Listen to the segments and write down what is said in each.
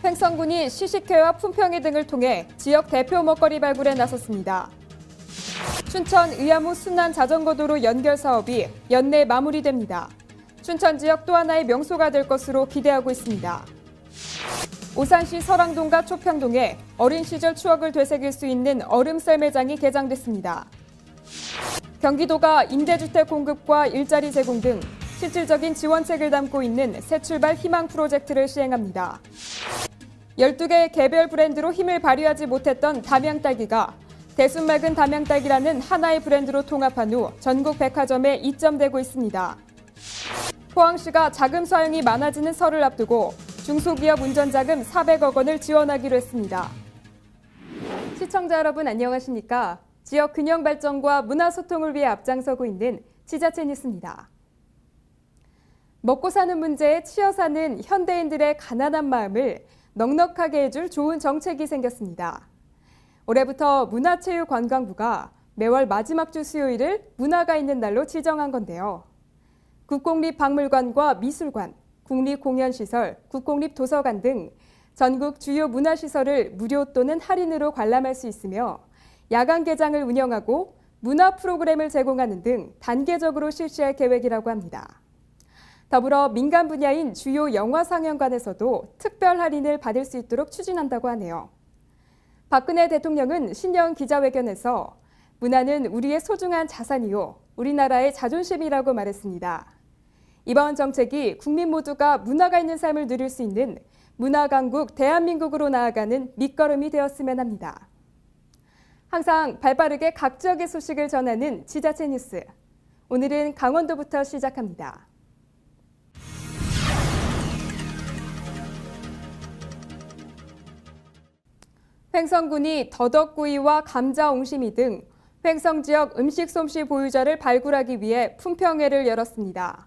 횡성군이 시식회와 품평회 등을 통해 지역 대표 먹거리 발굴에 나섰습니다. 춘천 의암호 순환 자전거도로 연결 사업이 연내 마무리됩니다. 춘천 지역 또 하나의 명소가 될 것으로 기대하고 있습니다. 오산시 설왕동과 초평동에 어린 시절 추억을 되새길 수 있는 얼음썰 매장이 개장됐습니다. 경기도가 임대주택 공급과 일자리 제공 등 실질적인 지원책을 담고 있는 새출발 희망 프로젝트를 시행합니다. 12개의 개별 브랜드로 힘을 발휘하지 못했던 담양딸기가 대순 맑은 담양딸기라는 하나의 브랜드로 통합한 후 전국 백화점에 입점되고 있습니다. 포항시가 자금 사용이 많아지는 설을 앞두고 중소기업 운전자금 400억 원을 지원하기로 했습니다. 시청자 여러분 안녕하십니까? 지역 균형 발전과 문화 소통을 위해 앞장서고 있는 지자체 뉴스입니다. 먹고 사는 문제에 치여 사는 현대인들의 가난한 마음을 넉넉하게 해줄 좋은 정책이 생겼습니다. 올해부터 문화체육관광부가 매월 마지막 주 수요일을 문화가 있는 날로 지정한 건데요. 국공립박물관과 미술관, 국립공연시설, 국공립도서관 등 전국 주요 문화시설을 무료 또는 할인으로 관람할 수 있으며 야간 개장을 운영하고 문화 프로그램을 제공하는 등 단계적으로 실시할 계획이라고 합니다. 더불어 민간 분야인 주요 영화상영관에서도 특별 할인을 받을 수 있도록 추진한다고 하네요. 박근혜 대통령은 신년 기자회견에서 문화는 우리의 소중한 자산이요, 우리나라의 자존심이라고 말했습니다. 이번 정책이 국민 모두가 문화가 있는 삶을 누릴 수 있는 문화강국 대한민국으로 나아가는 밑거름이 되었으면 합니다. 항상 발빠르게 각 지역의 소식을 전하는 지자체 뉴스. 오늘은 강원도부터 시작합니다. 횡성군이 더덕구이와 감자 옹심이 등 횡성 지역 음식 솜씨 보유자를 발굴하기 위해 품평회를 열었습니다.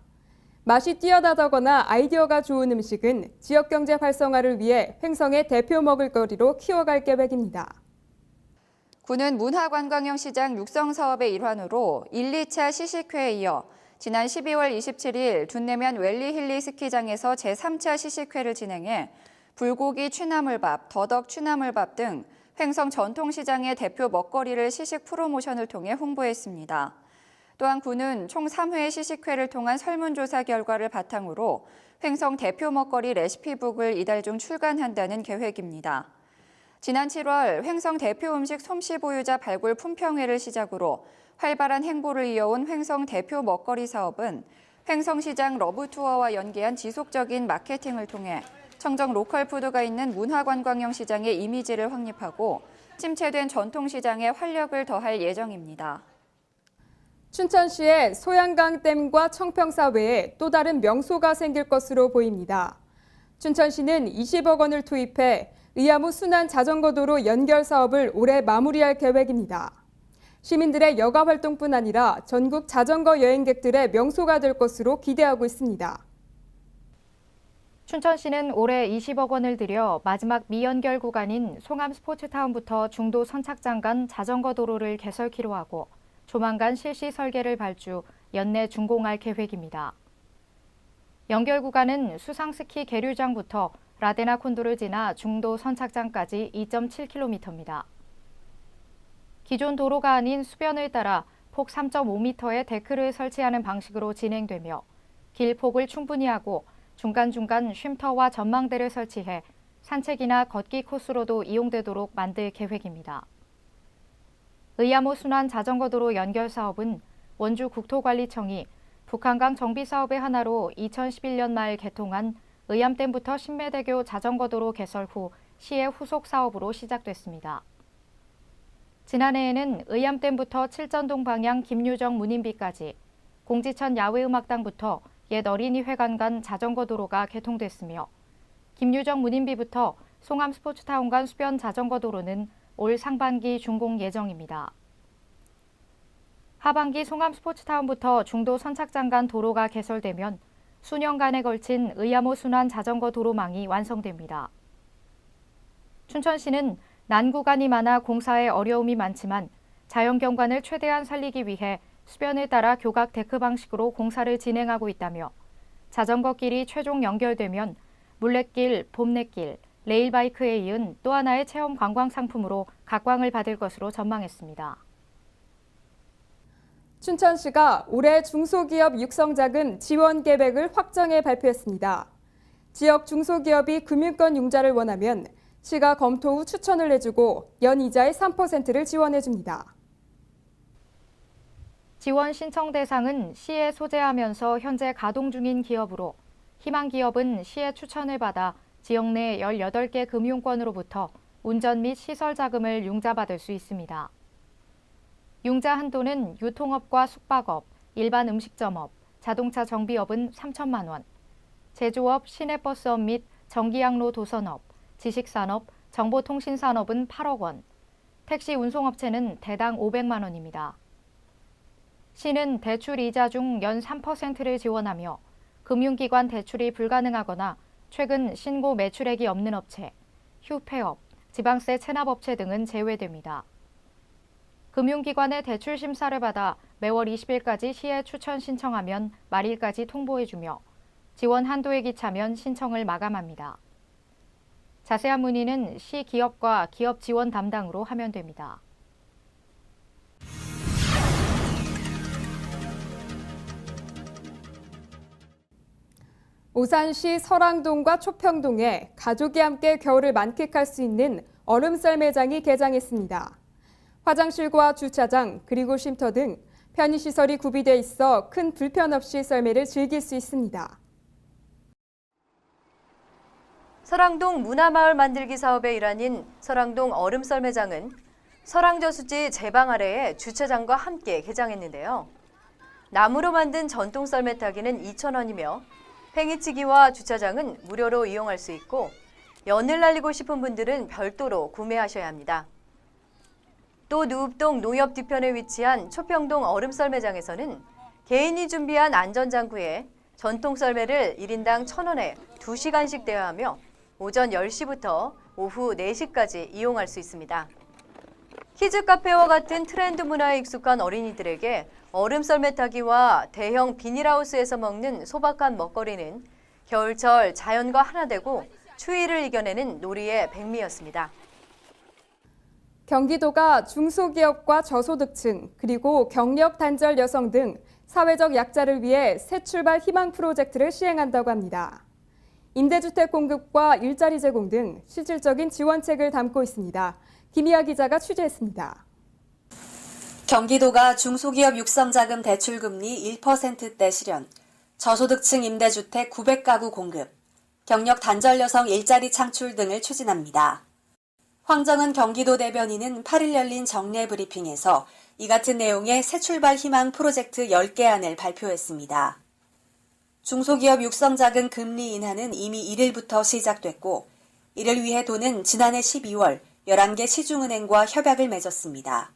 맛이 뛰어나다거나 아이디어가 좋은 음식은 지역 경제 활성화를 위해 횡성의 대표 먹을거리로 키워갈 계획입니다. 군은 문화관광형 시장 육성 사업의 일환으로 1, 2차 시식회에 이어 지난 12월 27일 둔내면 웰리힐리 스키장에서 제3차 시식회를 진행해 불고기 취나물밥, 더덕 취나물밥 등 횡성 전통시장의 대표 먹거리를 시식 프로모션을 통해 홍보했습니다. 또한 군은 총 3회 시식회를 통한 설문조사 결과를 바탕으로 횡성 대표 먹거리 레시피북을 이달 중 출간한다는 계획입니다. 지난 7월 횡성 대표 음식 솜씨 보유자 발굴 품평회를 시작으로 활발한 행보를 이어온 횡성 대표 먹거리 사업은 횡성시장 러브투어와 연계한 지속적인 마케팅을 통해 청정 로컬 푸드가 있는 문화관광형 시장의 이미지를 확립하고 침체된 전통시장에 활력을 더할 예정입니다. 춘천시에 소양강댐과 청평사 외에 또 다른 명소가 생길 것으로 보입니다. 춘천시는 20억 원을 투입해 의암호 순환 자전거도로 연결 사업을 올해 마무리할 계획입니다. 시민들의 여가 활동뿐 아니라 전국 자전거 여행객들의 명소가 될 것으로 기대하고 있습니다. 춘천시는 올해 20억 원을 들여 마지막 미연결 구간인 송암 스포츠타운부터 중도 선착장 간 자전거 도로를 개설키로 하고 조만간 실시 설계를 발주, 연내 준공할 계획입니다. 연결 구간은 수상스키 계류장부터 라데나 콘도를 지나 중도 선착장까지 2.7km입니다. 기존 도로가 아닌 수변을 따라 폭 3.5m의 데크를 설치하는 방식으로 진행되며 길 폭을 충분히 하고 중간중간 쉼터와 전망대를 설치해 산책이나 걷기 코스로도 이용되도록 만들 계획입니다. 의암호 순환 자전거도로 연결 사업은 원주 국토관리청이 북한강 정비 사업의 하나로 2011년 말 개통한 의암댐부터 신매대교 자전거도로 개설 후 시의 후속 사업으로 시작됐습니다. 지난해에는 의암댐부터 칠전동 방향 김유정 문인비까지, 공지천 야외음악당부터 옛 어린이회관 간 자전거 도로가 개통됐으며 김유정 문인비부터 송암 스포츠타운 간 수변 자전거 도로는 올 상반기 준공 예정입니다. 하반기 송암 스포츠타운부터 중도 선착장 간 도로가 개설되면 수년간에 걸친 의암호 순환 자전거 도로망이 완성됩니다. 춘천시는 난 구간이 많아 공사에 어려움이 많지만 자연경관을 최대한 살리기 위해 수변을 따라 교각 데크 방식으로 공사를 진행하고 있다며 자전거길이 최종 연결되면 물레길, 봄내길, 레일바이크에 이은 또 하나의 체험 관광 상품으로 각광을 받을 것으로 전망했습니다. 춘천시가 올해 중소기업 육성자금 지원 계획을 확정해 발표했습니다. 지역 중소기업이 금융권 융자를 원하면 시가 검토 후 추천을 해주고 연이자의 3%를 지원해줍니다. 지원 신청 대상은 시에 소재하면서 현재 가동 중인 기업으로 희망 기업은 시의 추천을 받아 지역 내 18개 금융권으로부터 운전 및 시설 자금을 융자받을 수 있습니다. 융자 한도는 유통업과 숙박업, 일반 음식점업, 자동차 정비업은 3천만 원, 제조업, 시내버스업 및 전기양로 도선업, 지식산업, 정보통신산업은 8억 원, 택시 운송업체는 대당 500만 원입니다. 시는 대출 이자 중 연 3%를 지원하며 금융기관 대출이 불가능하거나 최근 신고 매출액이 없는 업체, 휴폐업, 지방세 체납업체 등은 제외됩니다. 금융기관의 대출 심사를 받아 매월 20일까지 시에 추천 신청하면 말일까지 통보해주며 지원 한도에 기차면 신청을 마감합니다. 자세한 문의는 시 기업과 기업 지원 담당으로 하면 됩니다. 오산시 설왕동과 초평동에 가족이 함께 겨울을 만끽할 수 있는 얼음썰 매장이 개장했습니다. 화장실과 주차장 그리고 쉼터 등 편의시설이 구비돼 있어 큰 불편 없이 썰매를 즐길 수 있습니다. 설왕동 문화마을 만들기 사업의 일환인 설왕동 얼음썰매장은 설왕저수지 제방 아래에 주차장과 함께 개장했는데요. 나무로 만든 전통 썰매 타기는 2,000원이며 팽이치기와 주차장은 무료로 이용할 수 있고 연을 날리고 싶은 분들은 별도로 구매하셔야 합니다. 또 누읍동 농협 뒤편에 위치한 초평동 얼음썰매장에서는 개인이 준비한 안전장구에 전통 썰매를 1인당 1,000원에 2시간씩 대여하며 오전 10시부터 오후 4시까지 이용할 수 있습니다. 키즈 카페와 같은 트렌드 문화에 익숙한 어린이들에게 얼음 썰매 타기와 대형 비닐하우스에서 먹는 소박한 먹거리는 겨울철 자연과 하나 되고 추위를 이겨내는 놀이의 백미였습니다. 경기도가 중소기업과 저소득층 그리고 경력 단절 여성 등 사회적 약자를 위해 새 출발 희망 프로젝트를 시행한다고 합니다. 임대주택 공급과 일자리 제공 등 실질적인 지원책을 담고 있습니다. 김희아 기자가 취재했습니다. 경기도가 중소기업 육성자금 대출금리 1%대 실현, 저소득층 임대주택 900가구 공급, 경력 단절 여성 일자리 창출 등을 추진합니다. 황정은 경기도 대변인은 8일 열린 정례 브리핑에서 이 같은 내용의 새 출발 희망 프로젝트 10개 안을 발표했습니다. 중소기업 육성자금 금리 인하는 이미 1일부터 시작됐고 이를 위해 도는 지난해 12월 11개 시중은행과 협약을 맺었습니다.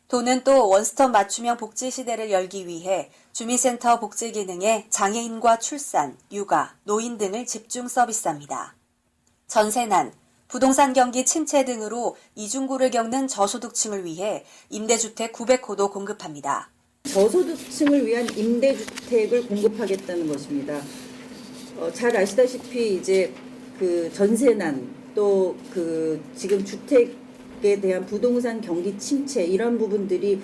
도는 또 원스톱 맞춤형 복지 시대를 열기 위해 주민센터 복지 기능에 장애인과 출산, 육아, 노인 등을 집중 서비스합니다. 전세난, 부동산 경기 침체 등으로 이중고를 겪는 저소득층을 위해 임대주택 900호도 공급합니다. 저소득층을 위한 임대주택을 공급하겠다는 것입니다. 잘 아시다시피 이제 그 전세난 또 그 지금 주택에 대한 부동산 경기 침체 이런 부분들이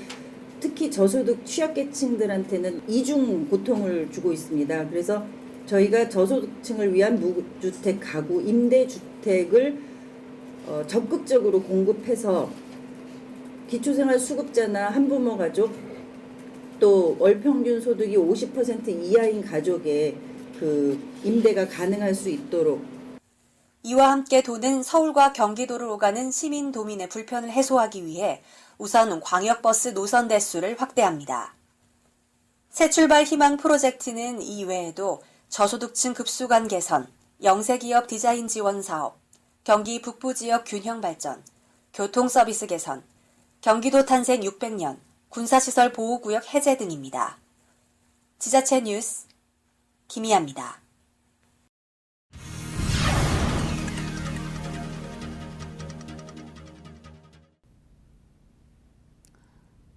특히 저소득 취약계층들한테는 이중 고통을 주고 있습니다. 그래서 저희가 저소득층을 위한 무주택 가구 임대주택을 적극적으로 공급해서 기초생활수급자나 한부모 가족 또 월평균 소득이 50% 이하인 가족의 그 임대가 가능할 수 있도록 이와 함께 도는 서울과 경기도를 오가는 시민 도민의 불편을 해소하기 위해 우선 광역버스 노선 대수를 확대합니다. 새 출발 희망 프로젝트는 이외에도 저소득층 급수관 개선, 영세기업 디자인 지원 사업, 경기 북부 지역 균형 발전, 교통 서비스 개선, 경기도 탄생 600년, 군사시설 보호구역 해제 등입니다. 지자체 뉴스 김희아입니다.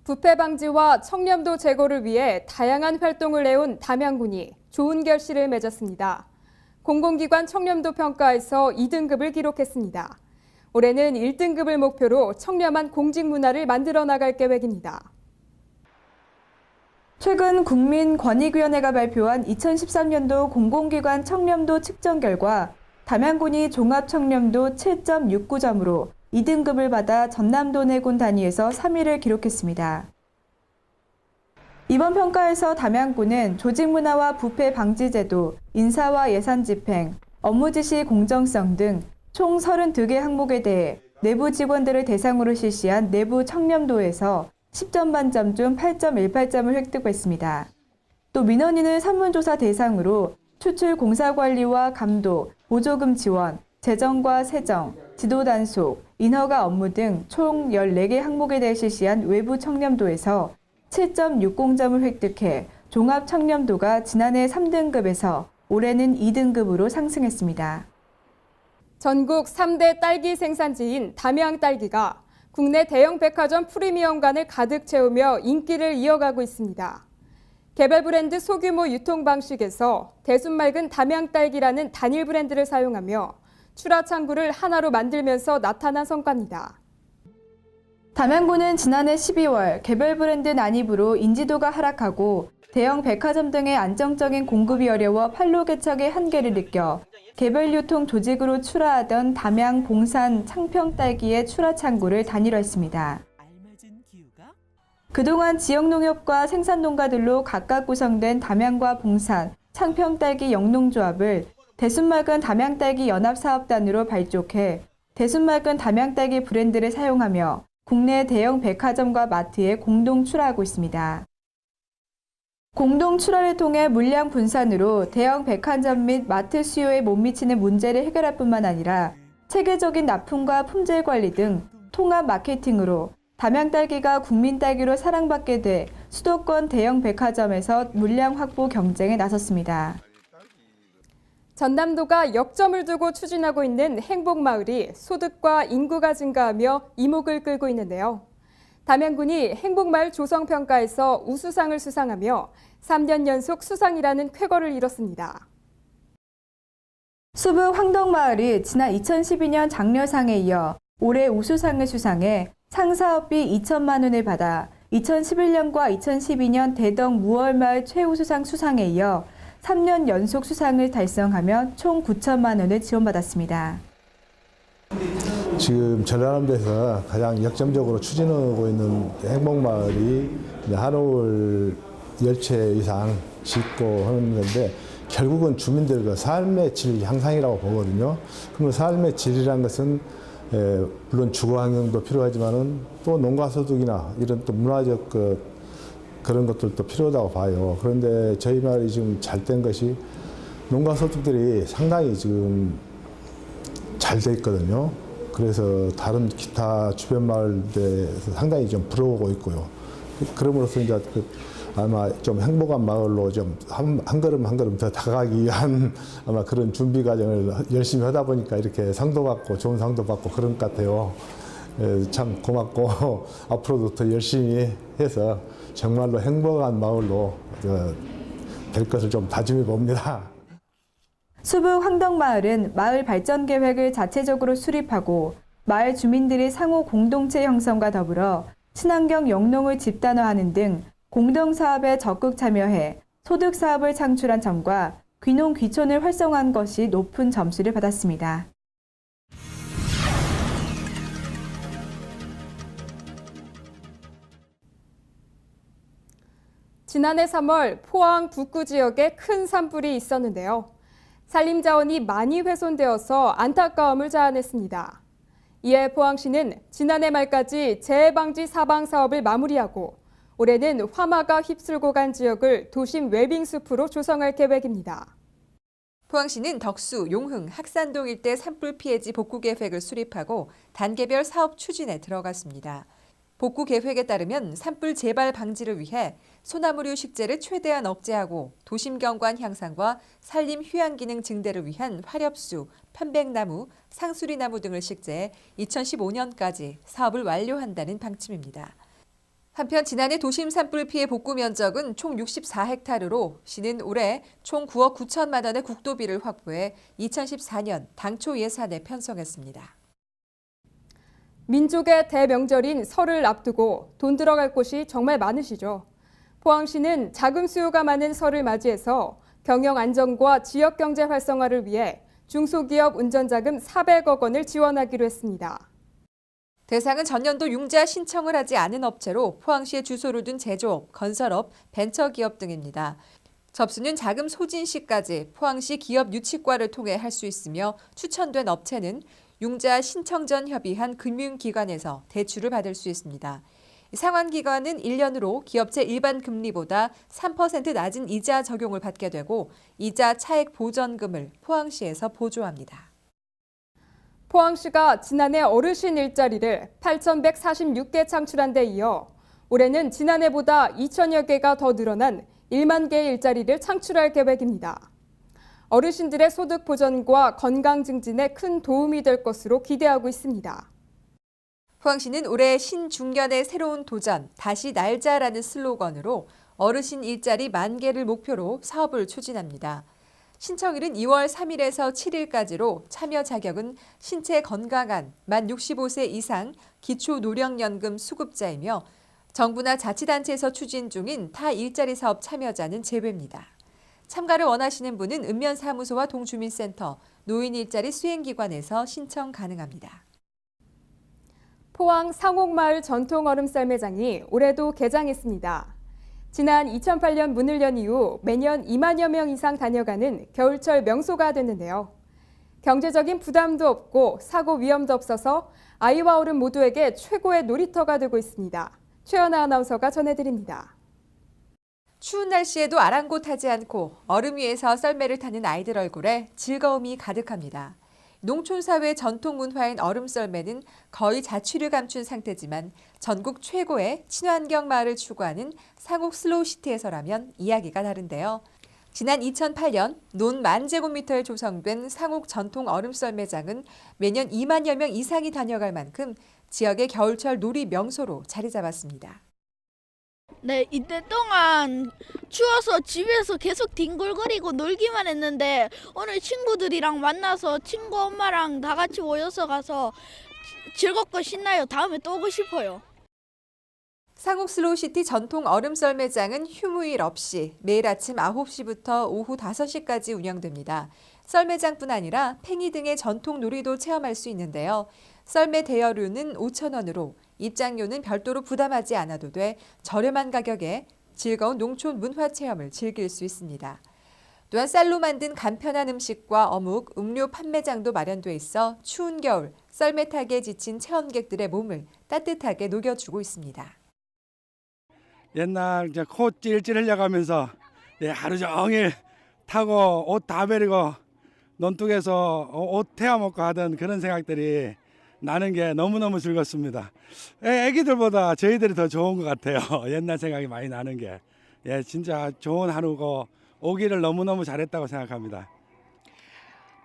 부패 방지와 청렴도 제고를 위해 다양한 활동을 해온 담양군이 좋은 결실을 맺었습니다. 공공기관 청렴도 평가에서 2등급을 기록했습니다. 올해는 1등급을 목표로 청렴한 공직 문화를 만들어 나갈 계획입니다. 최근 국민권익위원회가 발표한 2013년도 공공기관 청렴도 측정 결과 담양군이 종합청렴도 7.69점으로 2등급을 받아 전남도 내군 단위에서 3위를 기록했습니다. 이번 평가에서 담양군은 조직문화와 부패 방지 제도, 인사와 예산 집행, 업무 지시 공정성 등 총 32개 항목에 대해 내부 직원들을 대상으로 실시한 내부 청렴도에서 10점 만점 중 8.18점을 획득했습니다. 또 민원인을 설문조사 대상으로 추출 공사관리와 감독, 보조금 지원, 재정과 세정, 지도 단속, 인허가 업무 등 총 14개 항목에 대해 실시한 외부 청렴도에서 7.60점을 획득해 종합 청렴도가 지난해 3등급에서 올해는 2등급으로 상승했습니다. 전국 3대 딸기 생산지인 담양 딸기가 국내 대형 백화점 프리미엄관을 가득 채우며 인기를 이어가고 있습니다. 개별 브랜드 소규모 유통 방식에서 대순 맑은 담양 딸기라는 단일 브랜드를 사용하며 출하 창구를 하나로 만들면서 나타난 성과입니다. 담양군은 지난해 12월 개별 브랜드 난입으로 인지도가 하락하고 대형 백화점 등의 안정적인 공급이 어려워 판로 개척의 한계를 느껴 개별 유통 조직으로 출하하던 담양 봉산 창평 딸기의 출하 창구를 단일화했습니다. 그동안 지역 농협과 생산 농가들로 각각 구성된 담양과 봉산, 창평 딸기 영농조합을 대순 맑은 담양 딸기 연합사업단으로 발족해 대순 맑은 담양 딸기 브랜드를 사용하며 국내 대형 백화점과 마트에 공동 출하하고 있습니다. 공동 출하를 통해 물량 분산으로 대형 백화점 및 마트 수요에 못 미치는 문제를 해결할 뿐만 아니라 체계적인 납품과 품질 관리 등 통합 마케팅으로 담양 딸기가 국민 딸기로 사랑받게 돼 수도권 대형 백화점에서 물량 확보 경쟁에 나섰습니다. 전남도가 역점을 두고 추진하고 있는 행복마을이 소득과 인구가 증가하며 이목을 끌고 있는데요. 담양군이 행복마을 조성평가에서 우수상을 수상하며 3년 연속 수상이라는 쾌거를 이뤘습니다. 수북 황덕마을이 지난 2012년 장려상에 이어 올해 우수상을 수상해 상사업비 2천만 원을 받아 2011년과 2012년 대덕 무월마을 최우수상 수상에 이어 3년 연속 수상을 달성하며 총 9천만 원을 지원받았습니다. 지금 전라남도에서 가장 역점적으로 추진하고 있는 행복마을이 한올 10채 이상 짓고 하는 건데 결국은 주민들 그 삶의 질 향상이라고 보거든요. 그럼 삶의 질이라는 것은 물론 주거 환경도 필요하지만은 또 농가 소득이나 이런 또 문화적 그런 것들도 필요하다고 봐요. 그런데 저희 마을이 지금 잘 된 것이 농가 소득들이 상당히 지금 잘 돼 있거든요. 그래서 다른 기타 주변 마을들에서 상당히 좀 부러우고 있고요. 그럼으로써 이제 아마 좀 행복한 마을로 좀 한 걸음 한 걸음 더 다가가기 위한 아마 그런 준비 과정을 열심히 하다 보니까 이렇게 상도 받고 좋은 상도 받고 그런 것 같아요. 참 고맙고 앞으로도 더 열심히 해서 정말로 행복한 마을로 될 것을 좀 다짐해 봅니다. 수북 황덕마을은 마을 발전 계획을 자체적으로 수립하고 마을 주민들이 상호 공동체 형성과 더불어 친환경 영농을 집단화하는 등 공동사업에 적극 참여해 소득사업을 창출한 점과 귀농 귀촌을 활성화한 것이 높은 점수를 받았습니다. 지난해 3월 포항 북구 지역에 큰 산불이 있었는데요. 산림 자원이 많이 훼손되어서 안타까움을 자아냈습니다. 이에 포항시는 지난해 말까지 재해 방지 사방 사업을 마무리하고 올해는 화마가 휩쓸고 간 지역을 도심 웰빙숲으로 조성할 계획입니다. 포항시는 덕수, 용흥, 학산동 일대 산불 피해지 복구 계획을 수립하고 단계별 사업 추진에 들어갔습니다. 복구 계획에 따르면 산불 재발 방지를 위해 소나무류 식재를 최대한 억제하고 도심 경관 향상과 산림 휴양 기능 증대를 위한 화렵수, 편백나무, 상수리나무 등을 식재해 2015년까지 사업을 완료한다는 방침입니다. 한편 지난해 도심 산불 피해 복구 면적은 총 64헥타르로 시는 올해 총 9억 9천만 원의 국도비를 확보해 2014년 당초 예산에 편성했습니다. 민족의 대명절인 설을 앞두고 돈 들어갈 곳이 정말 많으시죠. 포항시는 자금 수요가 많은 설을 맞이해서 경영 안정과 지역 경제 활성화를 위해 중소기업 운전자금 400억 원을 지원하기로 했습니다. 대상은 전년도 융자 신청을 하지 않은 업체로 포항시에 주소를 둔 제조업, 건설업, 벤처기업 등입니다. 접수는 자금 소진 시까지 포항시 기업 유치과를 통해 할 수 있으며 추천된 업체는 융자 신청 전 협의한 금융기관에서 대출을 받을 수 있습니다. 상환기간은 1년으로 기업체 일반 금리보다 3% 낮은 이자 적용을 받게 되고 이자 차액 보전금을 포항시에서 보조합니다. 포항시가 지난해 어르신 일자리를 8,146개 창출한 데 이어 올해는 지난해보다 2천여 개가 더 늘어난 1만 개의 일자리를 창출할 계획입니다. 어르신들의 소득 보전과 건강 증진에 큰 도움이 될 것으로 기대하고 있습니다. 포항시는 올해 신중년의 새로운 도전, 다시 날자라는 슬로건으로 어르신 일자리 10,000개를 목표로 사업을 추진합니다. 신청일은 2월 3일에서 7일까지로 참여 자격은 신체 건강한 만 65세 이상 기초노령연금 수급자이며 정부나 자치단체에서 추진 중인 타 일자리 사업 참여자는 제외입니다. 참가를 원하시는 분은 읍면사무소와 동주민센터, 노인 일자리 수행기관에서 신청 가능합니다. 포항 상옥마을 전통 얼음썰 매장이 올해도 개장했습니다. 지난 2008년 문을 연 이후 매년 2만여 명 이상 다녀가는 겨울철 명소가 됐는데요. 경제적인 부담도 없고 사고 위험도 없어서 아이와 어른 모두에게 최고의 놀이터가 되고 있습니다. 최연아 아나운서가 전해드립니다. 추운 날씨에도 아랑곳하지 않고 얼음 위에서 썰매를 타는 아이들 얼굴에 즐거움이 가득합니다. 농촌사회 전통 문화인 얼음 썰매는 거의 자취를 감춘 상태지만 전국 최고의 친환경 마을을 추구하는 상옥 슬로우시티에서라면 이야기가 다른데요. 지난 2008년 논 10,000제곱미터에 조성된 상옥 전통 얼음 썰매장은 매년 2만여 명 이상이 다녀갈 만큼 지역의 겨울철 놀이 명소로 자리 잡았습니다. 네, 이때 동안 추워서 집에서 계속 뒹굴거리고 놀기만 했는데 오늘 친구들이랑 만나서 친구 엄마랑 다 같이 모여서 가서 즐겁고 신나요. 다음에 또 오고 싶어요. 상옥 슬로우시티 전통 얼음 썰매장은 휴무일 없이 매일 아침 9시부터 오후 5시까지 운영됩니다. 썰매장뿐 아니라 팽이 등의 전통 놀이도 체험할 수 있는데요. 썰매 대여료는 5,000원으로 입장료는 별도로 부담하지 않아도 돼 저렴한 가격에 즐거운 농촌 문화 체험을 즐길 수 있습니다. 또한 쌀로 만든 간편한 음식과 어묵, 음료 판매장도 마련돼 있어 추운 겨울 썰매 타기에 지친 체험객들의 몸을 따뜻하게 녹여주고 있습니다. 옛날 이제 코 찔찔 흘려가면서 하루 종일 타고 옷 다 버리고 논둑에서 옷 태워 먹고 하던 그런 생각들이 나는 게 너무너무 즐겁습니다. 애기들보다 저희들이 더 좋은 것 같아요. 옛날 생각이 많이 나는 게. 진짜 좋은 하루고 오기를 너무너무 잘했다고 생각합니다.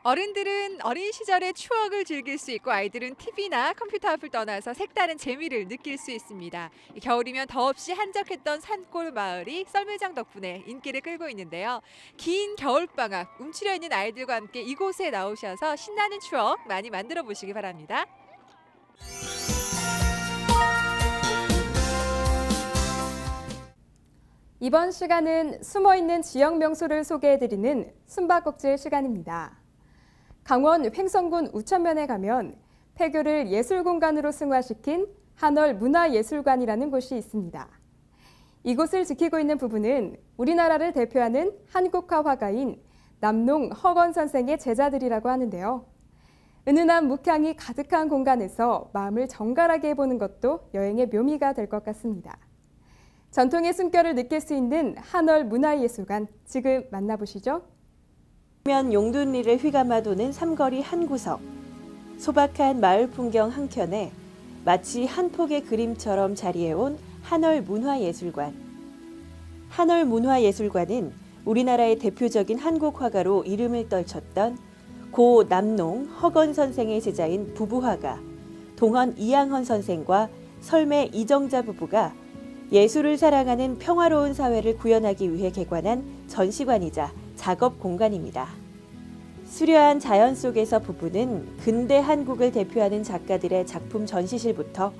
어른들은 어린 시절의 추억을 즐길 수 있고 아이들은 TV나 컴퓨터 앞을 떠나서 색다른 재미를 느낄 수 있습니다. 겨울이면 더없이 한적했던 산골 마을이 썰매장 덕분에 인기를 끌고 있는데요. 긴 겨울방학 움츠려 있는 아이들과 함께 이곳에 나오셔서 신나는 추억 많이 만들어 보시기 바랍니다. 이번 시간은 숨어있는 지역 명소를 소개해드리는 숨바꼭질 시간입니다. 강원 횡성군 우천면에 가면 폐교를 예술공간으로 승화시킨 한월 문화예술관이라는 곳이 있습니다. 이곳을 지키고 있는 부부는 우리나라를 대표하는 한국화 화가인 남농 허건 선생의 제자들이라고 하는데요. 은은한 묵향이 가득한 공간에서 마음을 정갈하게 해보는 것도 여행의 묘미가 될 것 같습니다. 전통의 숨결을 느낄 수 있는 한월 문화예술관, 지금 만나보시죠. 면 용둔리를 휘감아 도는 삼거리 한 구석, 소박한 마을 풍경 한켠에 마치 한 폭의 그림처럼 자리해온 한월 문화예술관. 한월 문화예술관은 우리나라의 대표적인 한국 화가로 이름을 떨쳤던 고 남농 허건 선생의 제자인 부부화가 동헌 이양헌 선생과 설매 이정자 부부가 예술을 사랑하는 평화로운 사회를 구현하기 위해 개관한 전시관이자 작업 공간입니다. 수려한 자연 속에서 부부는 근대 한국을 대표하는 작가들의 작품 전시실부터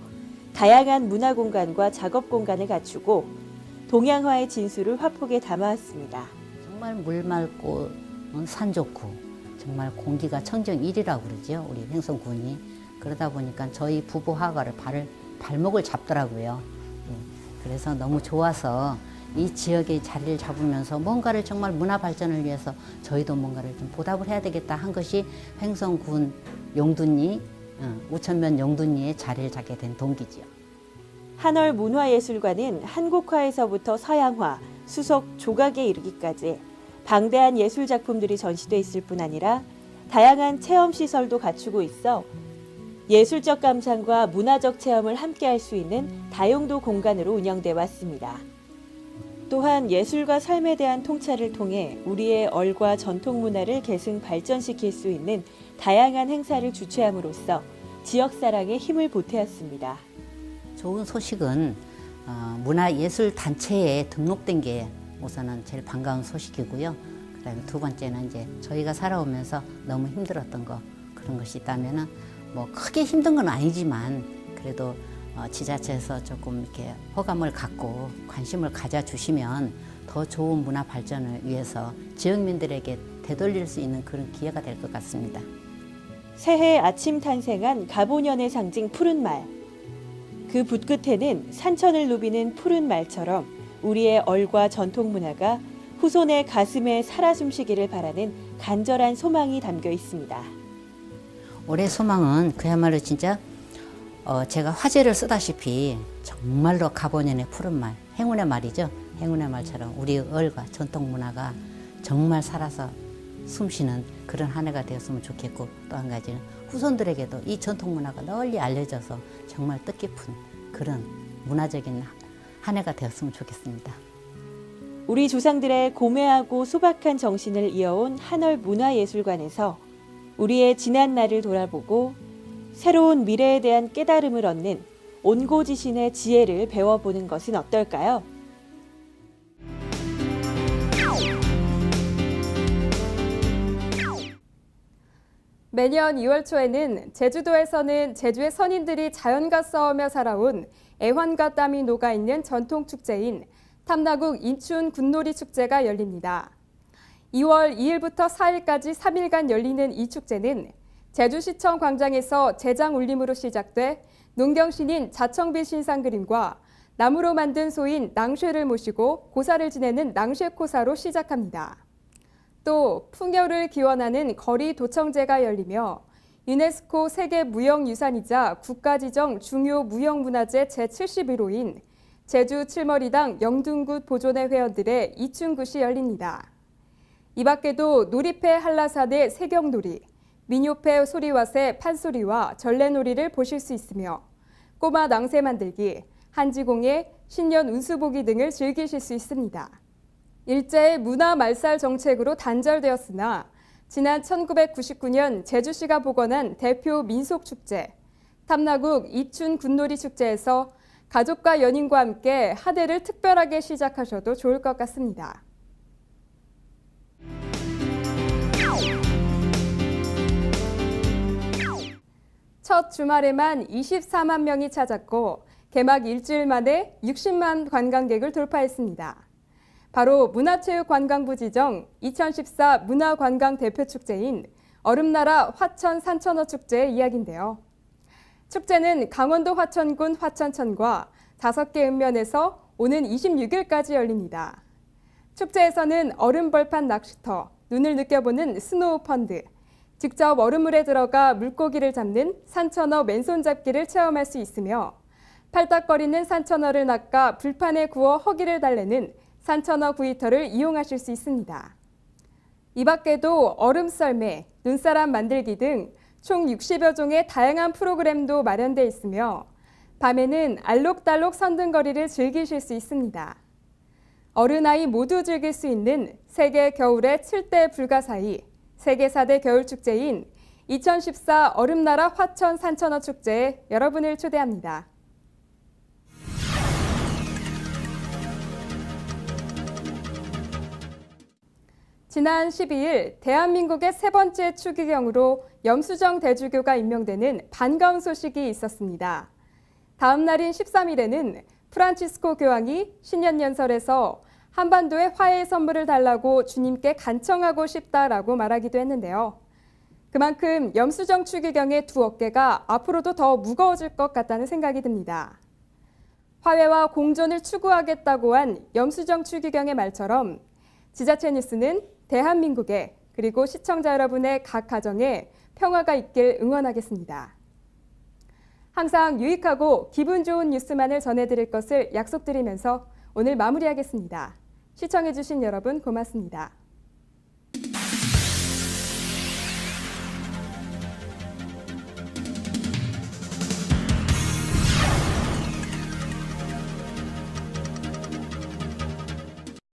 다양한 문화 공간과 작업 공간을 갖추고 동양화의 진수를 화폭에 담아왔습니다. 정말 물 맑고 산 좋고 정말 공기가 청정 1위라고 그러죠. 우리 횡성군이. 그러다 보니까 저희 부부 화가를 발목을 잡더라고요. 그래서 너무 좋아서 이 지역에 자리를 잡으면서 뭔가를 정말 문화 발전을 위해서 저희도 뭔가를 좀 보답을 해야 되겠다 한 것이 횡성군 용둔리, 우천면 용둔리에 자리를 잡게 된 동기지요. 한월 문화예술관은 한국화에서부터 서양화, 수석, 조각에 이르기까지 방대한 예술 작품들이 전시돼 있을 뿐 아니라 다양한 체험 시설도 갖추고 있어 예술적 감상과 문화적 체험을 함께 할 수 있는 다용도 공간으로 운영돼 왔습니다. 또한 예술과 삶에 대한 통찰을 통해 우리의 얼과 전통 문화를 계승 발전시킬 수 있는 다양한 행사를 주최함으로써 지역 사랑에 힘을 보태었습니다. 좋은 소식은 문화예술단체에 등록된 게 우선은 제일 반가운 소식이고요. 그다음에 두 번째는 이제 저희가 살아오면서 너무 힘들었던 거 그런 것이 있다면은 뭐 크게 힘든 건 아니지만 그래도 지자체에서 조금 이렇게 호감을 갖고 관심을 가져주시면 더 좋은 문화 발전을 위해서 지역민들에게 되돌릴 수 있는 그런 기회가 될 것 같습니다. 새해 아침 탄생한 가보년의 상징 푸른 말. 그 붓끝에는 산천을 누비는 푸른 말처럼 우리의 얼과 전통 문화가 후손의 가슴에 살아 숨쉬기를 바라는 간절한 소망이 담겨 있습니다. 올해 소망은 그야말로 진짜 제가 화제를 쓰다시피 정말로 가보년의 푸른 말, 행운의 말이죠. 행운의 말처럼 우리 얼과 전통 문화가 정말 살아서 숨쉬는 그런 한 해가 되었으면 좋겠고 또 한 가지는 후손들에게도 이 전통 문화가 널리 알려져서 정말 뜻깊은 그런 문화적인 한 해가 되었으면 좋겠습니다. 우리 조상들의 고매하고 소박한 정신을 이어온 한월 문화예술관에서 우리의 지난 날을 돌아보고 새로운 미래에 대한 깨달음을 얻는 온고지신의 지혜를 배워보는 것은 어떨까요? 매년 2월 초에는 제주도에서는 제주의 선인들이 자연과 싸우며 살아온 애환과 땀이 녹아있는 전통축제인 탐나국 인춘 군놀이 축제가 열립니다. 2월 2일부터 4일까지 3일간 열리는 이 축제는 제주시청 광장에서 제장 울림으로 시작돼 농경신인 자청비 신상 그림과 나무로 만든 소인 낭쉐를 모시고 고사를 지내는 낭쉐코사로 시작합니다. 또 풍요를 기원하는 거리 도청제가 열리며 유네스코 세계무형유산이자 국가지정 중요 무형문화재 제71호인 제주 칠머리당 영둔굿 보존회 회원들의 이춘굿이 열립니다. 이 밖에도 놀이패 한라산의 세경놀이, 민요패 소리와새 판소리와 전래놀이를 보실 수 있으며 꼬마 낭새 만들기, 한지공예, 신년 운수보기 등을 즐기실 수 있습니다. 일제의 문화 말살 정책으로 단절되었으나 지난 1999년 제주시가 복원한 대표 민속축제, 탐나국 이춘 군놀이 축제에서 가족과 연인과 함께 한 해를 특별하게 시작하셔도 좋을 것 같습니다. 첫 주말에만 24만 명이 찾았고 개막 일주일 만에 60만 관광객을 돌파했습니다. 바로 문화체육관광부 지정 2014 문화관광 대표축제인 얼음나라 화천 산천어 축제의 이야기인데요. 축제는 강원도 화천군 화천천과 5개 읍면에서 오는 26일까지 열립니다. 축제에서는 얼음벌판 낚시터, 눈을 느껴보는 스노우 펀드, 직접 얼음물에 들어가 물고기를 잡는 산천어 맨손 잡기를 체험할 수 있으며 팔딱거리는 산천어를 낚아 불판에 구워 허기를 달래는 산천어 구이터를 이용하실 수 있습니다. 이 밖에도 얼음 썰매, 눈사람 만들기 등 총 60여 종의 다양한 프로그램도 마련되어 있으며 밤에는 알록달록 선등거리를 즐기실 수 있습니다. 어른아이 모두 즐길 수 있는 세계 겨울의 7대 불가사의 세계 4대 겨울축제인 2014 얼음나라 화천 산천어 축제에 여러분을 초대합니다. 지난 12일 대한민국의 세 번째 추기경으로 염수정 대주교가 임명되는 반가운 소식이 있었습니다. 다음 날인 13일에는 프란치스코 교황이 신년연설에서 한반도에 화해의 선물을 달라고 주님께 간청하고 싶다라고 말하기도 했는데요. 그만큼 염수정 추기경의 두 어깨가 앞으로도 더 무거워질 것 같다는 생각이 듭니다. 화해와 공존을 추구하겠다고 한 염수정 추기경의 말처럼 지자체 뉴스는 대한민국에 그리고 시청자 여러분의 각 가정에 평화가 있길 응원하겠습니다. 항상 유익하고 기분 좋은 뉴스만을 전해드릴 것을 약속드리면서 오늘 마무리하겠습니다. 시청해주신 여러분 고맙습니다.